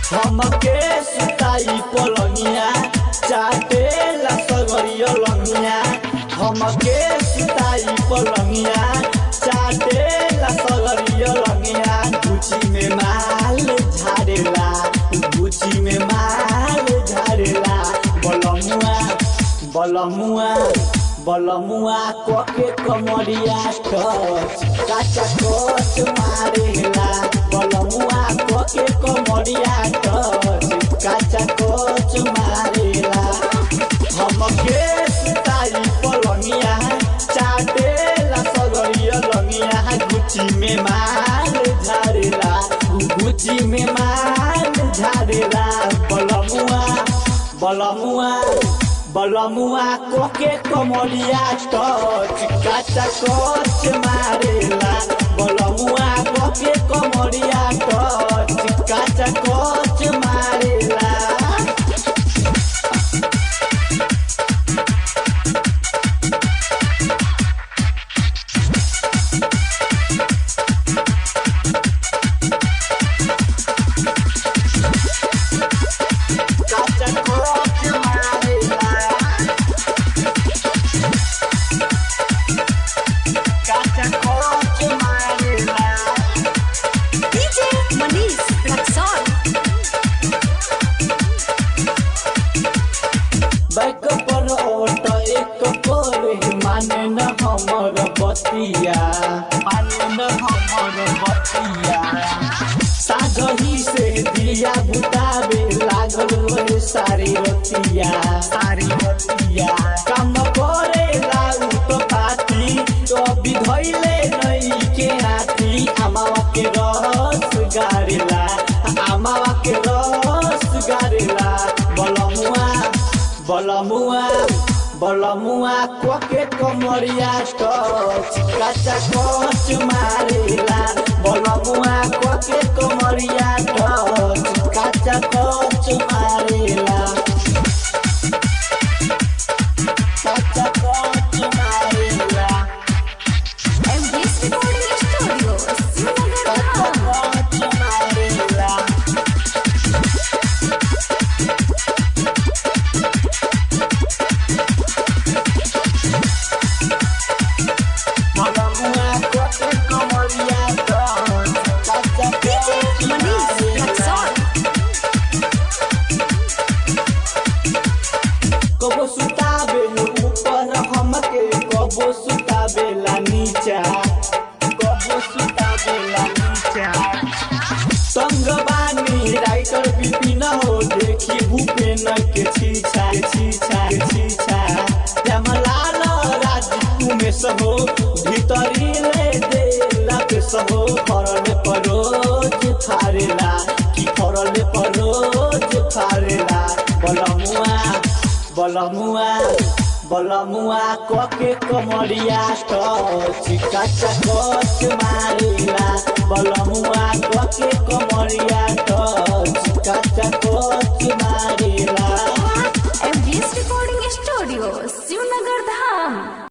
हमके सुताई पलंगिया चाटे ला सगरिया लंगिया। हमके सुताई पलंगिया चाटे ला सगरिया लंगिया। गुची में माल झाड़ेला, गुची में माल झाड़ेला। बलमुआ बलमुआ बलमुआ कोके कमरिया टच काचा कोच मारेला। बलमुआ कोके कमरिया टच काचा कोच मारेला। हमके सुताई पलंगिया चाटेला सगरिया लंगिया। गुची में माल झाड़ेला, गुची में माल झाड़ेला। बलमुआ बलमुआ बलमुआ कोके कमरिया टच काचा कोच मारेला। बलमुआ कोके कमरिया टच काचा कोच मारेला। माने न हमर बतिया, माने न हमर बतिया। साझही से दिया बुतावे लागल रहे सारी रतिया, सारी रतिया। काम करे लाउ तो पाती तो विधैले नहीं के हाथी। अमावा के रस गारेला, अमावा के रस गारेला। बलमुआ बलमुआ बलमुआ कोके कमरिया टच काचा कोच मारेला। बलमुआ कोके कमरिया टच काचा कोच मारेला, काचा कोच मारेला। MDS Recording Studio, Srinagar, कोच मारेला। कबो सुताबे ऊपर हमके, कबो सुताबेला नीचा, कबो सुताबेला नीचा। संगवानी राइटर बिपिन हो देखी भूपेन के छीछा छीछा छीछा। श्यामलाल राजू में सहो भीतरी ले देला के सहो। फरले परोज फारेला कि फरले परोज फारेला। बलमुआ बलमुआ बलमुआ कोके कमरिया टच काचा कोच मारेला। बलमुआ कोके कमरिया टच काचा कोच मारेला। MDS Recording Studio, Srinagar, Dham.